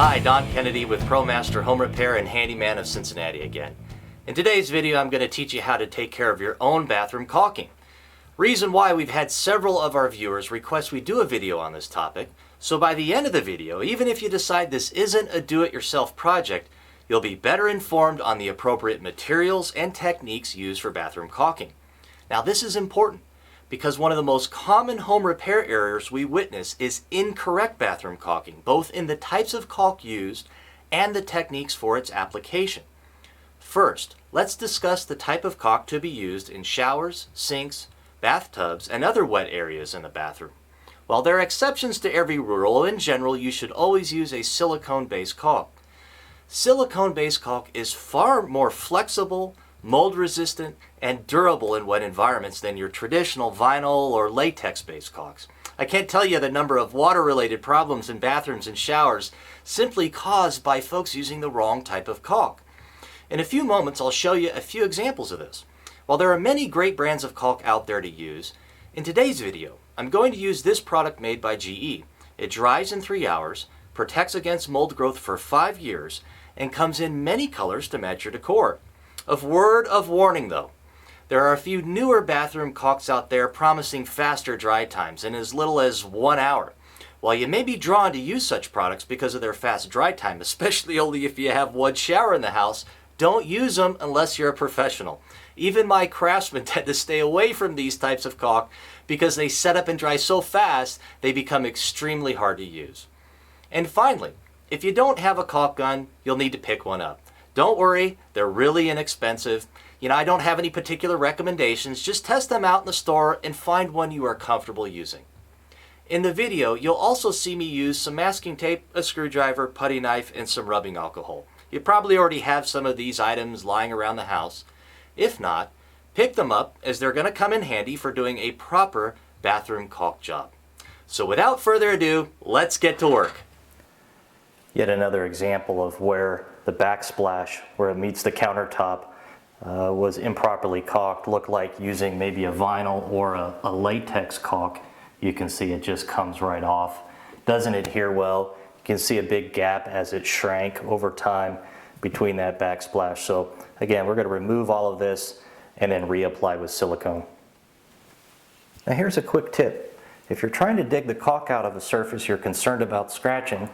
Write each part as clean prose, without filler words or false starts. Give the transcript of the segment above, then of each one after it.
Hi, Don Kennedy with ProMaster Home Repair and Handyman of Cincinnati again. In today's video, I'm going to teach you how to take care of your own bathroom caulking. Reason why we've had several of our viewers request we do a video on this topic, so by the end of the video, even if you decide this isn't a do-it-yourself project, you'll be better informed on the appropriate materials and techniques used for bathroom caulking. Now this is important because one of the most common home repair errors we witness is incorrect bathroom caulking, both in the types of caulk used and the techniques for its application. First, let's discuss the type of caulk to be used in showers, sinks, bathtubs, and other wet areas in the bathroom. While there are exceptions to every rule, in general you should always use a silicone-based caulk. Silicone-based caulk is far more flexible, mold-resistant, and durable in wet environments than your traditional vinyl or latex-based caulks. I can't tell you the number of water-related problems in bathrooms and showers simply caused by folks using the wrong type of caulk. In a few moments, I'll show you a few examples of this. While there are many great brands of caulk out there to use, in today's video, I'm going to use this product made by GE. It dries in 3 hours, protects against mold growth for 5 years, and comes in many colors to match your decor. A word of warning though, there are a few newer bathroom caulks out there promising faster dry times in as little as 1 hour. While you may be drawn to use such products because of their fast dry time, especially only if you have one shower in the house, don't use them unless you're a professional. Even my craftsmen tend to stay away from these types of caulk because they set up and dry so fast they become extremely hard to use. And finally, if you don't have a caulk gun, you'll need to pick one up. Don't worry, they're really inexpensive. I don't have any particular recommendations. Just test them out in the store and find one you are comfortable using. In the video, you'll also see me use some masking tape, a screwdriver, putty knife, and some rubbing alcohol. You probably already have some of these items lying around the house. If not, pick them up as they're going to come in handy for doing a proper bathroom caulk job. So without further ado, let's get to work. Yet another example of where the backsplash, where it meets the countertop, was improperly caulked. Looked like using maybe a vinyl or a latex caulk. You can see it just comes right off. Doesn't adhere well. You can see a big gap as it shrank over time between that backsplash. So again, we're going to remove all of this and then reapply with silicone. Now here's a quick tip. If you're trying to dig the caulk out of a surface you're concerned about scratching,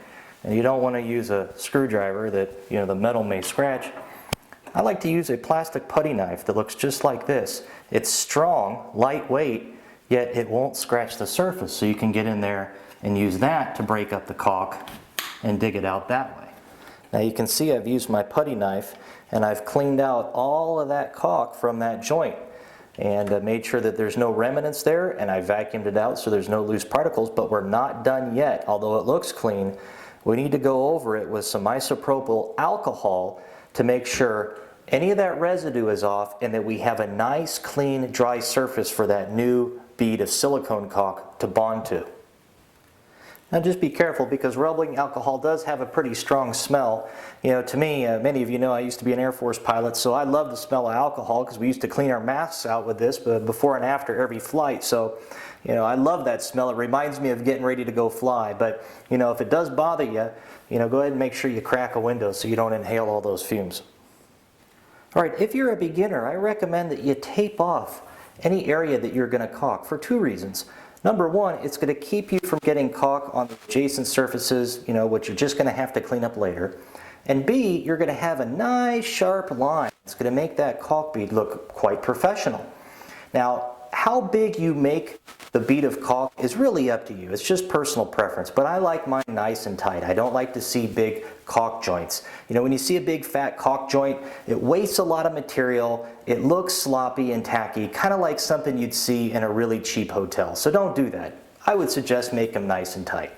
and you don't want to use a screwdriver that the metal may scratch, I like to use a plastic putty knife that looks just like this. It's strong, lightweight, yet it won't scratch the surface, so you can get in there and use that to break up the caulk and dig it out that way. Now you can see I've used my putty knife and I've cleaned out all of that caulk from that joint and made sure that there's no remnants there, and I vacuumed it out so there's no loose particles, but we're not done yet. Although it looks clean, we need to go over it with some isopropyl alcohol to make sure any of that residue is off and that we have a nice, clean, dry surface for that new bead of silicone caulk to bond to. Now just be careful because rubbing alcohol does have a pretty strong smell. To me, many of you know I used to be an Air Force pilot, so I love the smell of alcohol because we used to clean our masks out with this before and after every flight. So, I love that smell. It reminds me of getting ready to go fly. But, if it does bother you, go ahead and make sure you crack a window so you don't inhale all those fumes. All right, if you're a beginner, I recommend that you tape off any area that you're going to caulk for 2 reasons. Number one, it's going to keep you from getting caulk on the adjacent surfaces, which you're just going to have to clean up later. And B, you're going to have a nice sharp line. It's going to make that caulk bead look quite professional. Now, how big you make the bead of caulk is really up to you. It's just personal preference, but I like mine nice and tight. I don't like to see big caulk joints. When you see a big fat caulk joint, it wastes a lot of material, it looks sloppy and tacky, kind of like something you'd see in a really cheap hotel. So don't do that. I would suggest make them nice and tight.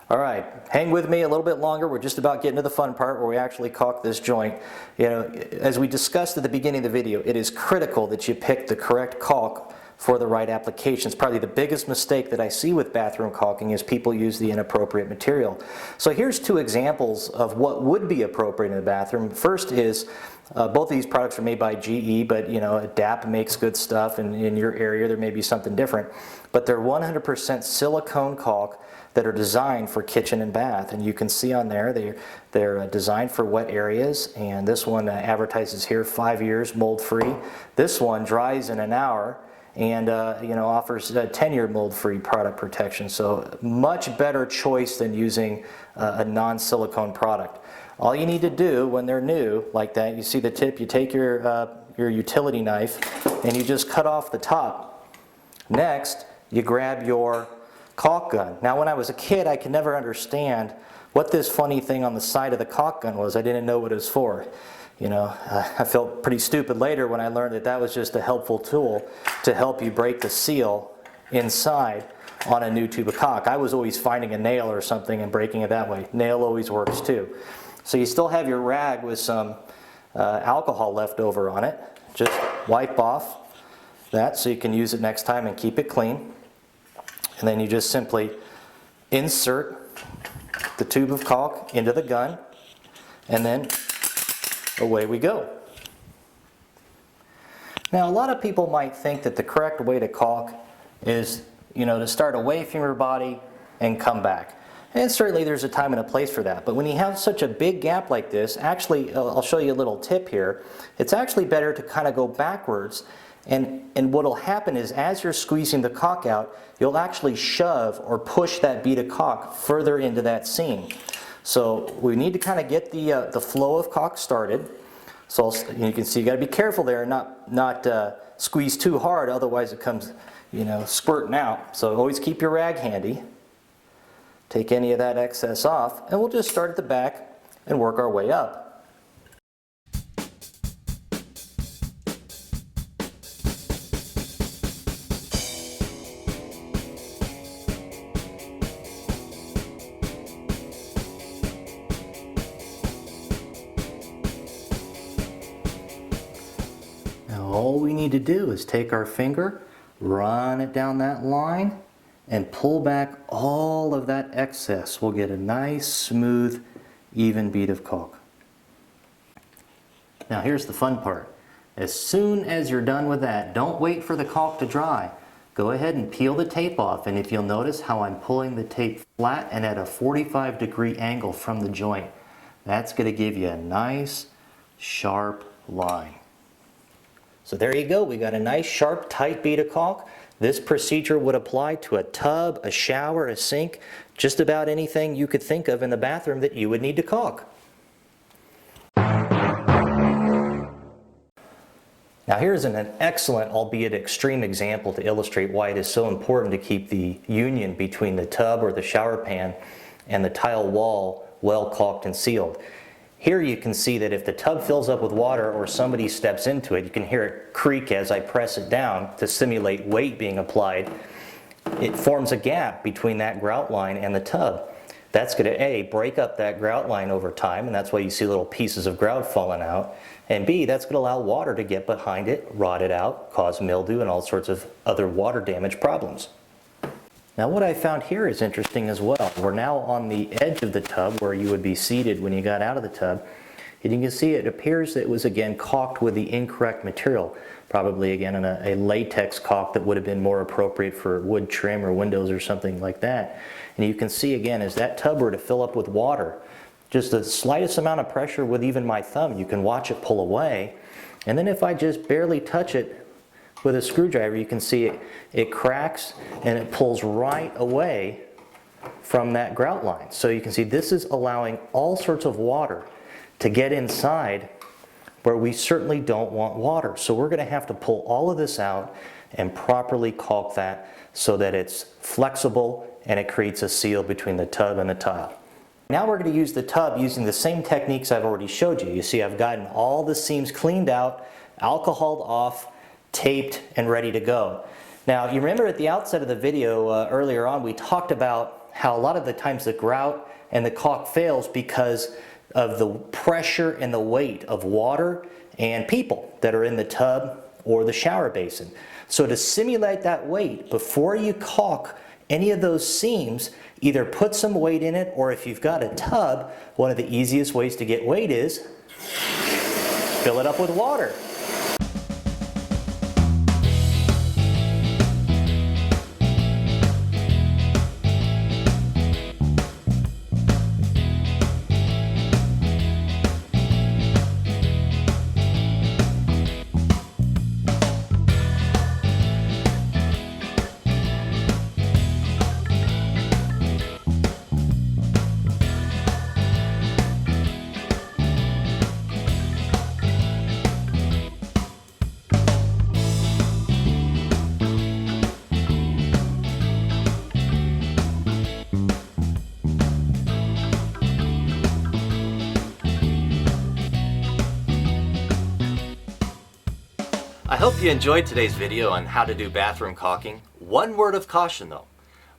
All right, hang with me a little bit longer. We're just about getting to the fun part where we actually caulk this joint. As we discussed at the beginning of the video, it is critical that you pick the correct caulk for the right applications. Probably the biggest mistake that I see with bathroom caulking is people use the inappropriate material. So here's two examples of what would be appropriate in the bathroom. First is both of these products are made by GE, but you know, DAP makes good stuff, and in your area there may be something different. But they're 100% silicone caulk that are designed for kitchen and bath, and you can see on there they're designed for wet areas. And this one advertises here 5 years mold free. This one dries in an hour and you know, offers a 10-year mold-free product protection. So much better choice than using a non-silicone product. All you need to do when they're new like that, you see the tip, you take your utility knife and you just cut off the top. Next, you grab your caulk gun. Now when I was a kid, I could never understand what this funny thing on the side of the caulk gun was. I didn't know what it was for. You know, I felt pretty stupid later when I learned that that was just a helpful tool to help you break the seal inside on a new tube of caulk. I was always finding a nail or something and breaking it that way. Nail always works too. So you still have your rag with some alcohol left over on it. Just wipe off that so you can use it next time and keep it clean. And then you just simply insert the tube of caulk into the gun, and then away we go. Now a lot of people might think that the correct way to caulk is, you know, to start away from your body and come back. And certainly there's a time and a place for that. But when you have such a big gap like this, actually, I'll show you a little tip here. It's actually better to kind of go backwards. And what will happen is as you're squeezing the caulk out, you'll actually shove or push that bead of caulk further into that seam. So we need to kind of get the flow of caulk started. So you can see you got to be careful there and not squeeze too hard, otherwise it comes, you know, squirting out. So always keep your rag handy. Take any of that excess off, and we'll just start at the back and work our way up. Now all we need to do is take our finger, run it down that line, and pull back all of that excess. We'll get a nice, smooth, even bead of caulk. Now here's the fun part. As soon as you're done with that, don't wait for the caulk to dry. Go ahead and peel the tape off, and if you'll notice how I'm pulling the tape flat and at a 45-degree angle from the joint, that's going to give you a nice, sharp line. So there you go. We got a nice, sharp, tight bead of caulk. This procedure would apply to a tub, a shower, a sink, just about anything you could think of in the bathroom that you would need to caulk. Now here's an excellent, albeit extreme example to illustrate why it is so important to keep the union between the tub or the shower pan and the tile wall well caulked and sealed. Here you can see that if the tub fills up with water or somebody steps into it, you can hear it creak as I press it down to simulate weight being applied. It forms a gap between that grout line and the tub. That's going to A, break up that grout line over time, and that's why you see little pieces of grout falling out. And B, that's going to allow water to get behind it, rot it out, cause mildew and all sorts of other water damage problems. Now what I found here is interesting as well. We're now on the edge of the tub where you would be seated when you got out of the tub. And you can see it appears that it was again caulked with the incorrect material. Probably again in a latex caulk that would have been more appropriate for wood trim or windows or something like that. And you can see again as that tub were to fill up with water, just the slightest amount of pressure with even my thumb, you can watch it pull away. And then if I just barely touch it with a screwdriver, you can see it cracks and it pulls right away from that grout line. So you can see this is allowing all sorts of water to get inside where we certainly don't want water. So we're going to have to pull all of this out and properly caulk that so that it's flexible and it creates a seal between the tub and the tile. Now we're going to use the tub using the same techniques I've already showed you. You see I've gotten all the seams cleaned out, alcoholed off, taped, and ready to go. Now you remember at the outset of the video earlier on we talked about how a lot of the times the grout and the caulk fails because of the pressure and the weight of water and people that are in the tub or the shower basin. So to simulate that weight, before you caulk any of those seams, either put some weight in it, or if you've got a tub, one of the easiest ways to get weight is fill it up with water. I hope you enjoyed today's video on how to do bathroom caulking. One word of caution though.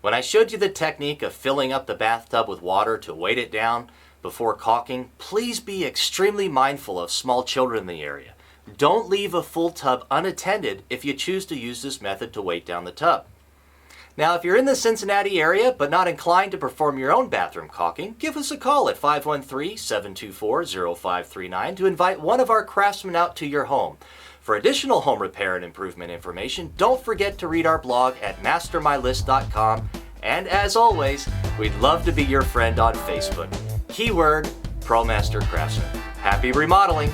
When I showed you the technique of filling up the bathtub with water to weight it down before caulking, please be extremely mindful of small children in the area. Don't leave a full tub unattended if you choose to use this method to weight down the tub. Now, if you're in the Cincinnati area but not inclined to perform your own bathroom caulking, give us a call at 513-724-0539 to invite one of our craftsmen out to your home. For additional home repair and improvement information, don't forget to read our blog at mastermylist.com. And as always, we'd love to be your friend on Facebook. Keyword, ProMaster Craftsman. Happy remodeling!